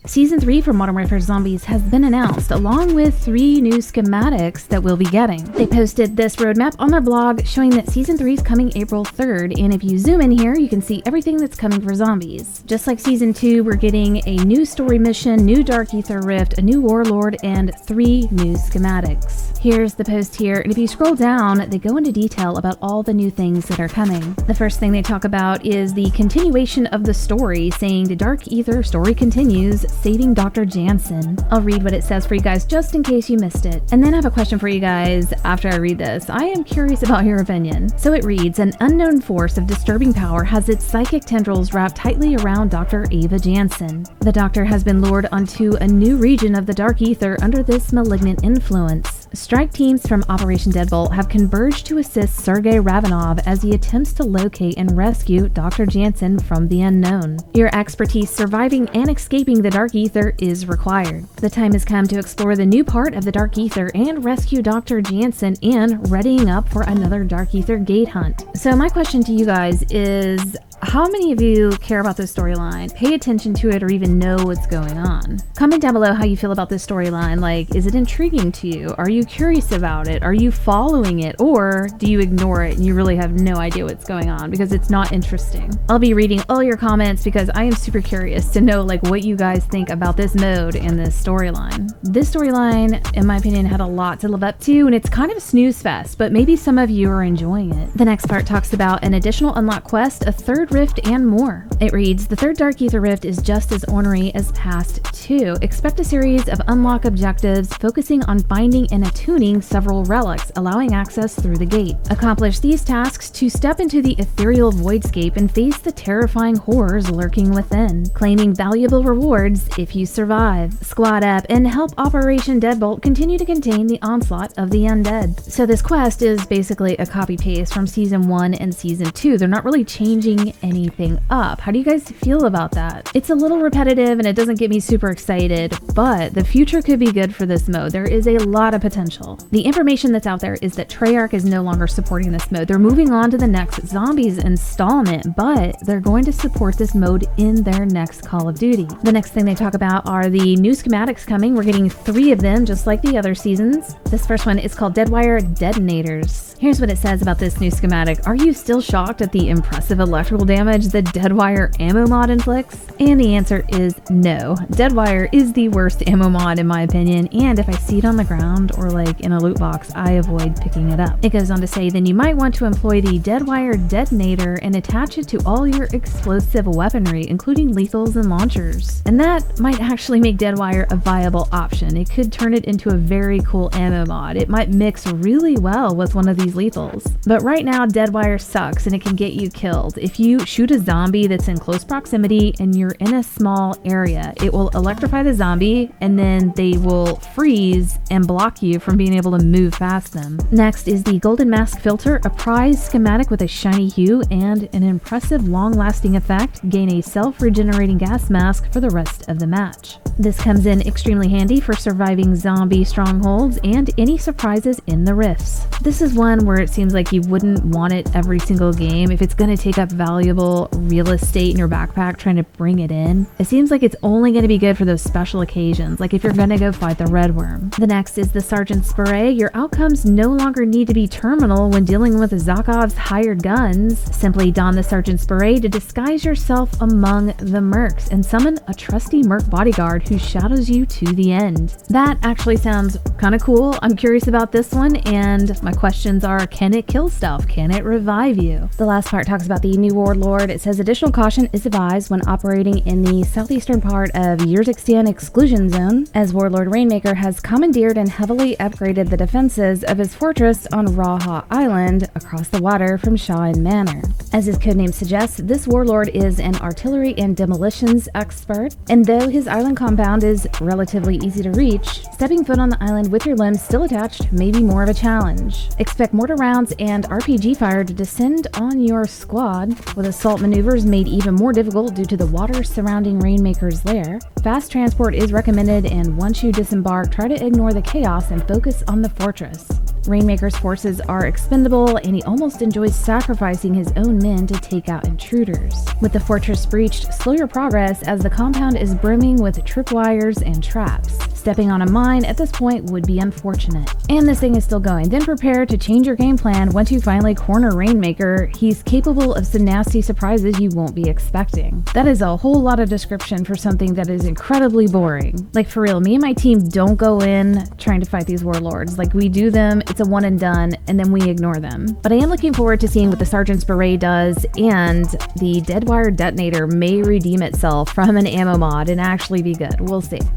Season 3 for Modern Warfare Zombies has been announced, along with 3 new schematics that we'll be getting. They posted this roadmap on their blog showing that Season 3 is coming April 3rd, and if you zoom in here, you can see everything that's coming for Zombies. Just like Season 2, we're getting a new story mission, new Dark Aether Rift, a new Warlord, and 3 new schematics. Here's the post here, and if you scroll down, they go into detail about all the new things that are coming. The first thing they talk about is the continuation of the story, saying the Dark Aether story continues, saving Dr. Jansen. I'll read what it says for you guys just in case you missed it. And then I have a question for you guys after I read this. I am curious about your opinion. So it reads, an unknown force of disturbing power has its psychic tendrils wrapped tightly around Dr. Ava Jansen. The Doctor has been lured onto a new region of the Dark Aether under this malignant influence. Strike teams from Operation Deadbolt have converged to assist Sergei Ravenov as he attempts to locate and rescue Dr. Jansen from the unknown. Your expertise surviving and escaping the Dark Aether is required. The time has come to explore the new part of the Dark Aether and rescue Dr. Jansen and readying up for another Dark Aether gate hunt. So my question to you guys is, how many of you care about this storyline, pay attention to it, or even know what's going on? Comment down below how you feel about this storyline. Like, is it intriguing to you? Are you curious about it? Are you following it? Or do you ignore it and you really have no idea what's going on because it's not interesting? I'll be reading all your comments because I am super curious to know like what you guys think about this mode and this storyline. This storyline, in my opinion, had a lot to live up to, and it's kind of a snooze fest, but maybe some of you are enjoying it. The next part talks about an additional unlock quest, a third rift, and more. It reads, the third Dark Aether rift is just as ornery as past 2. Expect a series of unlock objectives focusing on finding and attuning several relics, allowing access through the gate. Accomplish these tasks to step into the ethereal voidscape and face the terrifying horrors lurking within, claiming valuable rewards if you survive. Squad up and help Operation Deadbolt continue to contain the onslaught of the undead. So this quest is basically a copy-paste from Season 1 and Season 2. They're not really changing anything up. How do you guys feel about that? It's a little repetitive and it doesn't get me super excited, but the future could be good for this mode. There is a lot of potential. The information that's out there is that Treyarch is no longer supporting this mode. They're moving on to the next Zombies installment, but they're going to support this mode in their next Call of Duty. The next thing they talk about are the new schematics coming. We're getting 3 of them, just like the other seasons. This first one is called Deadwire Detonators. Here's what it says about this new schematic. Are you still shocked at the impressive electrical damage the Deadwire ammo mod inflicts? And the answer is no. Deadwire is the worst ammo mod in my opinion, and if I see it on the ground or like in a loot box, I avoid picking it up. It goes on to say, then you might want to employ the Deadwire Detonator and attach it to all your explosive weaponry, including lethals and launchers. And that might actually make Deadwire a viable option. It could turn it into a very cool ammo mod. It might mix really well with one of these lethals. But right now, Deadwire sucks and it can get you killed. If you shoot a zombie that's in close proximity and you're in a small area, it will electrify the zombie and then they will freeze and block you from being able to move past them. Next is the Golden Mask Filter, a prize schematic with a shiny hue and an impressive long-lasting effect. Gain a self-regenerating gas mask for the rest of the match. This comes in extremely handy for surviving zombie strongholds and any surprises in the rifts. This is one where it seems like you wouldn't want it every single game. If it's going to take up valuable real estate in your backpack trying to bring it in, it seems like it's only going to be good for those special occasions, like if you're going to go fight the Red Worm. The next is the Sergeant's Beret. Your outcomes no longer need to be terminal when dealing with Zakov's hired guns. Simply don the Sergeant's Beret to disguise yourself among the mercs and summon a trusty merc bodyguard who shadows you to the end. That actually sounds kind of cool. I'm curious about this one, and my questions are, can it kill stuff? Can it revive you? The last part talks about the new Warlord. It says additional caution is advised when operating in the southeastern part of Yurzikstan exclusion zone, as Warlord Rainmaker has commandeered and heavily upgraded the defenses of his fortress on Raha Island across the water from Shahin Manor. As his codename suggests, this Warlord is an artillery and demolitions expert, and though his island compound is relatively easy to reach, stepping foot on the island with your limbs still attached may be more of a challenge. Expect mortar rounds and RPG fire to descend on your squad, with assault maneuvers made even more difficult due to the water surrounding Rainmaker's lair. Fast transport is recommended, and once you disembark, try to ignore the chaos and focus on the fortress. Rainmaker's forces are expendable, and he almost enjoys sacrificing his own men to take out intruders. With the fortress breached, slow your progress as the compound is brimming with tripwires and traps. Stepping on a mine at this point would be unfortunate. And this thing is still going. Then prepare to change your game plan once you finally corner Rainmaker. He's capable of some nasty surprises you won't be expecting. That is a whole lot of description for something that is incredibly boring. Like, for real, me and my team don't go in trying to fight these warlords. Like, we do them, it's a one and done, and then we ignore them. But I am looking forward to seeing what the Sergeant's Beret does, and the Deadwire Detonator may redeem itself from an ammo mod and actually be good. We'll see.